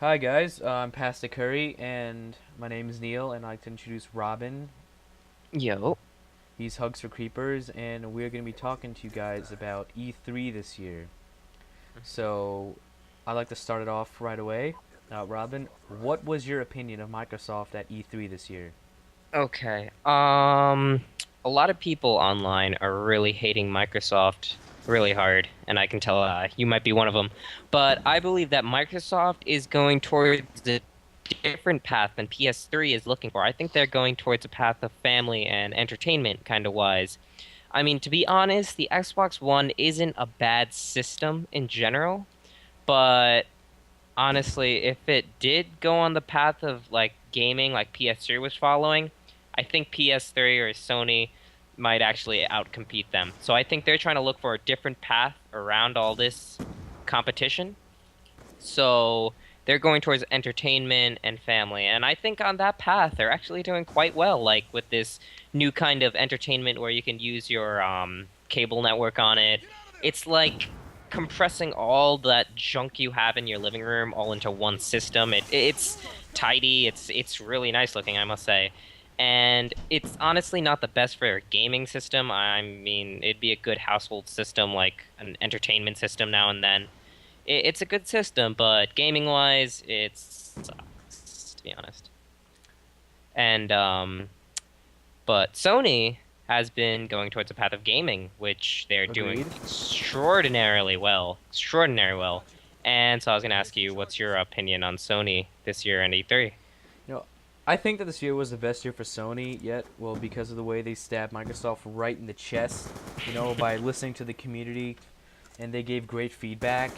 Hi guys, I'm Pastor Curry, and my name is Neil, and I'd like to introduce Robin. Yo. He's Hugs for Creepers, and we're going to be talking to you guys about E3 this year. So, I'd like to start it off right away. Robin, what was your opinion of Microsoft at E3 this year? Okay. A lot of people online are really hating Microsoft really hard, and I can tell you might be one of them. But I believe that Microsoft is going towards a different path than PS3 is looking for. I think they're going towards a path of family and entertainment kind of wise. I mean, to be honest, the Xbox One isn't a bad system in general, but honestly, if it did go on the path of like gaming like PS3 was following, I think PS3 or Sony might actually outcompete them. So I think they're trying to look for a different path around all this competition. So they're going towards entertainment and family. And I think on that path, they're actually doing quite well, like with this new kind of entertainment where you can use your cable network on it. It's like compressing all that junk you have in your living room all into one system. It's tidy, it's really nice looking, I must say. And it's honestly not the best for a gaming system. I mean, it'd be a good household system, like an entertainment system now and then. It's a good system, but gaming wise, it sucks, to be honest. And but Sony has been going towards a path of gaming, which they're doing Agreed. extraordinarily well, extraordinarily well. And so I was gonna ask you, what's your opinion on Sony this year and E3? You know, I think that this year was the best year for Sony yet, well, because of the way they stabbed Microsoft right in the chest, by listening to the community, and they gave great feedback.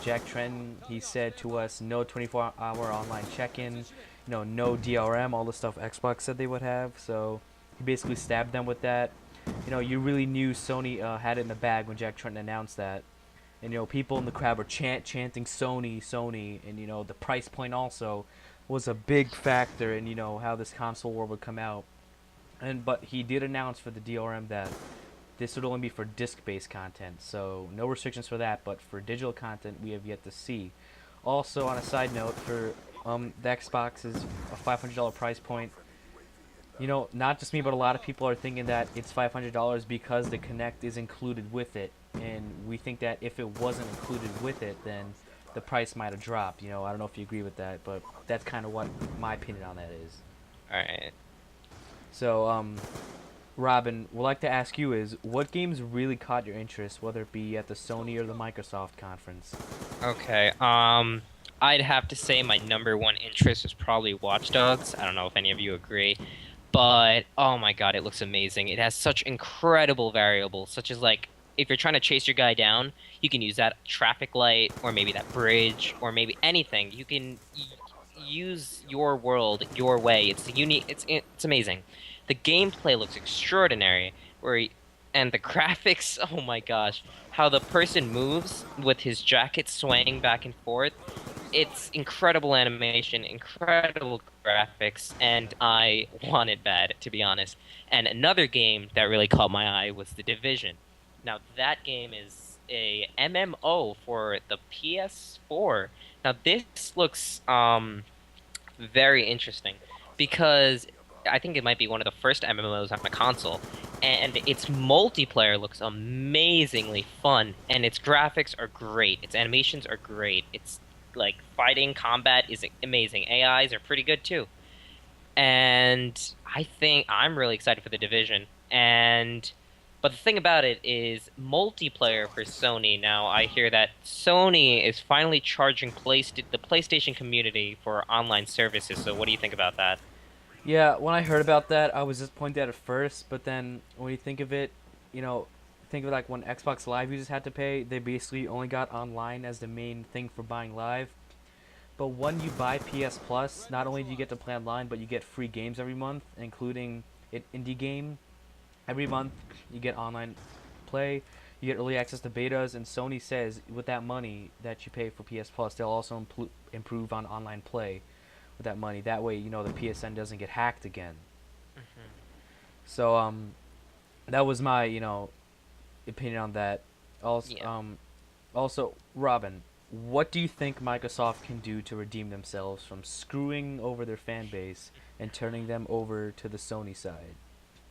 Jack Trenton, he said to us, no 24-hour online check-in, no DRM, all the stuff Xbox said they would have. So he basically stabbed them with that. You really knew Sony had it in the bag when Jack Trenton announced that. And people in the crowd were chanting Sony, Sony, and the price point also was a big factor in how this console war would come out. And but he did announce for the DRM that this would only be for disc-based content, so no restrictions for that. But for digital content, we have yet to see. Also, on a side note, for the Xbox is a $500 price point. Not just me, but a lot of people are thinking that it's $500 because the Kinect is included with it, and we think that if it wasn't included with it, then the price might have dropped. I don't know if you agree with that, but that's kind of what my opinion on that is. All right. So, Robin, would like to ask you is what games really caught your interest, whether it be at the Sony or the Microsoft conference? Okay. I'd have to say my number one interest was probably Watch Dogs. I don't know if any of you agree. But oh my God, it looks amazing. It has such incredible variables, such as like if you're trying to chase your guy down, you can use that traffic light or maybe that bridge or maybe anything. You can use your world your way. It's unique. It's amazing. The gameplay looks extraordinary. And the graphics, oh my gosh, how the person moves with his jacket swaying back and forth. It's incredible animation, incredible graphics, and I want it bad, to be honest. And another game that really caught my eye was The Division. Now, that game is a MMO for the PS4. Now, this looks very interesting because I think it might be one of the first MMOs on a console, and its multiplayer looks amazingly fun, and its graphics are great, its animations are great, its like fighting combat is amazing, AIs are pretty good too, and I think I'm really excited for the Division. And but the thing about it is multiplayer for Sony. Now I hear that Sony is finally charging the PlayStation community for online services. So what do you think about that? Yeah, when I heard about that, I was disappointed at first, but then when you think of it, you know, think of it like when Xbox Live users had to pay, they basically only got online as the main thing for buying live. But when you buy PS Plus, not only do you get to play online, but you get free games every month, including an indie game. Every month, you get online play, you get early access to betas, and Sony says with that money that you pay for PS Plus, they'll also improve on online play with that money. That way, the PSN doesn't get hacked again. So that was my opinion on that. Also, Yeah. also, Robin, what do you think Microsoft can do to redeem themselves from screwing over their fan base and turning them over to the Sony side?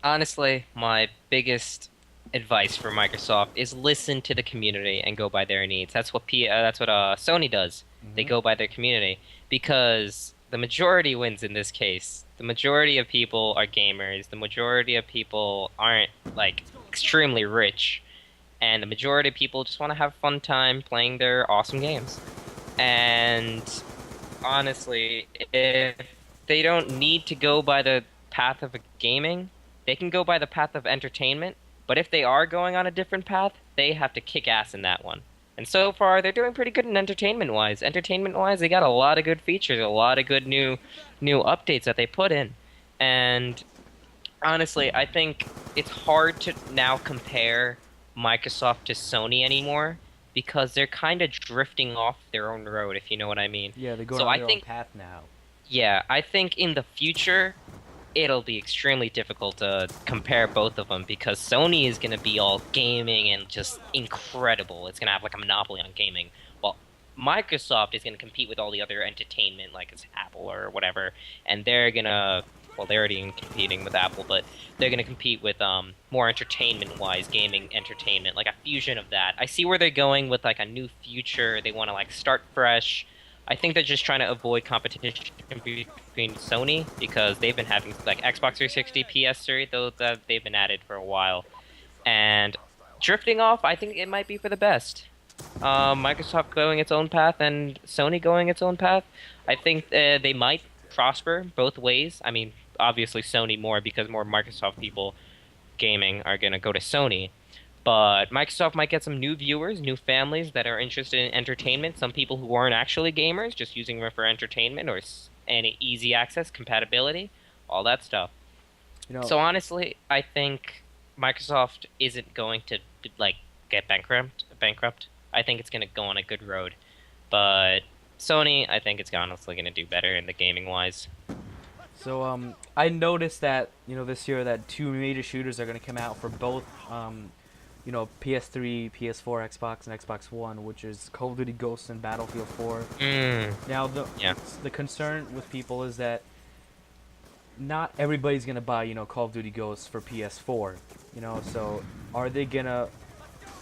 Honestly, my biggest advice for Microsoft is listen to the community and go by their needs. That's what Sony does. They Hmm. go by their community because the majority wins in this case. The majority of people are gamers. The majority of people aren't like extremely rich, and the majority of people just want to have a fun time playing their awesome games. And honestly, if they don't need to go by the path of gaming, they can go by the path of entertainment. But if they are going on a different path, they have to kick ass in that one. And so far, they're doing pretty good in entertainment wise. Entertainment wise, they got a lot of good features, a lot of good new updates that they put in. And honestly, I think it's hard to now compare Microsoft to Sony anymore because they're kind of drifting off their own road, if you know what I mean. Yeah, they're going So on I their own think, path now. yeah, I think in the future it'll be extremely difficult to compare both of them because Sony is going to be all gaming and just incredible. It's going to have like a monopoly on gaming, while Microsoft is going to compete with all the other entertainment, like it's Apple or whatever, and they're going to, well, they're already competing with Apple, but they're going to compete with more entertainment-wise gaming entertainment, like a fusion of that. I see where they're going with like a new future. They want to like start fresh. I think they're just trying to avoid competition between Sony because they've been having like Xbox 360, PS3, those that they've been at it for a while. And drifting off, I think it might be for the best. Microsoft going its own path and Sony going its own path. I think they might prosper both ways. I mean, obviously Sony more because more Microsoft people gaming are going to go to Sony. But Microsoft might get some new viewers, new families that are interested in entertainment. Some people who aren't actually gamers, just using it for entertainment or any easy access, compatibility, all that stuff. You know, So honestly, I think Microsoft isn't going to like get bankrupt. I think it's going to go on a good road. But Sony, I think it's honestly going to do better in the gaming wise. I noticed that this year that two major shooters are going to come out for both PS3, PS4, Xbox, and Xbox One, which is Call of Duty Ghosts and Battlefield 4. Mm, Now yeah. the concern with people is that not everybody's gonna buy Call of Duty Ghosts for PS4. So are they gonna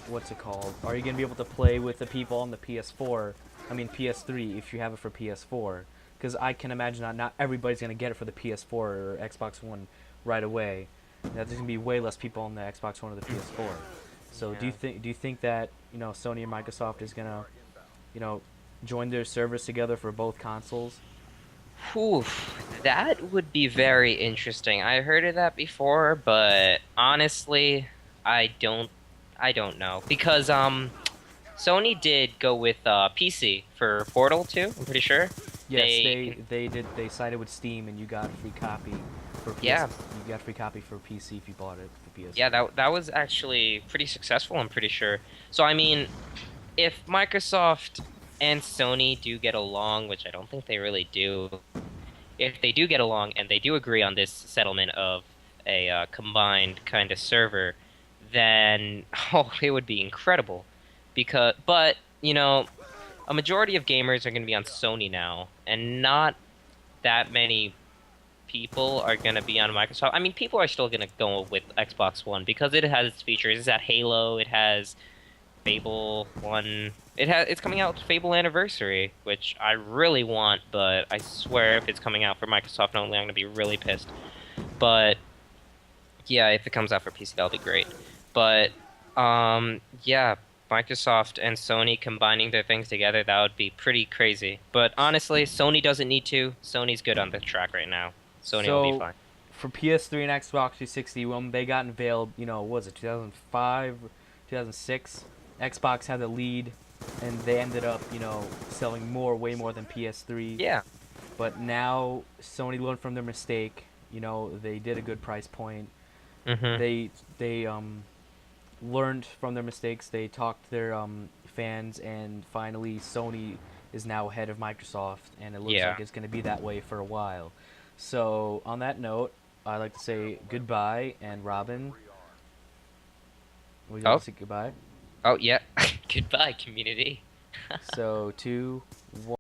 what's it called? Are you gonna be able to play with the people on the PS4? I mean PS3 if you have it for PS4, because I can imagine that not everybody's gonna get it for the PS4 or Xbox One right away. There's gonna be way less people on the Xbox One or the PS4. So Yeah. do you think that Sony and Microsoft is gonna you know join their servers together for both consoles? Whew, that would be very interesting. I heard of that before, but honestly, I don't I don't know because Sony did go with PC for Portal 2, I'm pretty sure. Yes, They can they sided with Steam and you got a free copy for PS. Yeah, You got a free copy for PC if you bought it for yeah, PS4. that was actually pretty successful, I'm pretty sure. So I mean, if Microsoft and Sony do get along, which I don't think they really do, if they do get along and they do agree on this settlement of a combined kind of server, then oh, it would be incredible. But a majority of gamers are going to be on Sony now, and not that many people are going to be on Microsoft. I mean, people are still going to go with Xbox One because it has its features. It's got Halo. It has Fable 1. It's coming out with Fable Anniversary, which I really want, but I swear if it's coming out for Microsoft only, I'm gonna be really pissed. But yeah, if it comes out for PC, that'll be great. But yeah, Microsoft and Sony combining their things together, that would be pretty crazy. But honestly, Sony doesn't need to. Sony's good on the track right now. Sony will be So fine. for PS3 and Xbox 360, when they got unveiled, what was it 2005, 2006? Xbox had the lead, and they ended up, selling way more than PS3. Yeah. But now Sony learned from their mistake. They did a good price point. Mm-hmm. They learned from their mistakes. They talked to their fans, and finally Sony is now ahead of Microsoft, and it looks Yeah. like it's going to be that way for a while. So on that note, I'd like to say goodbye, and Robin, would you like Oh. to say goodbye? Oh yeah. Goodbye, community. So 2, 1.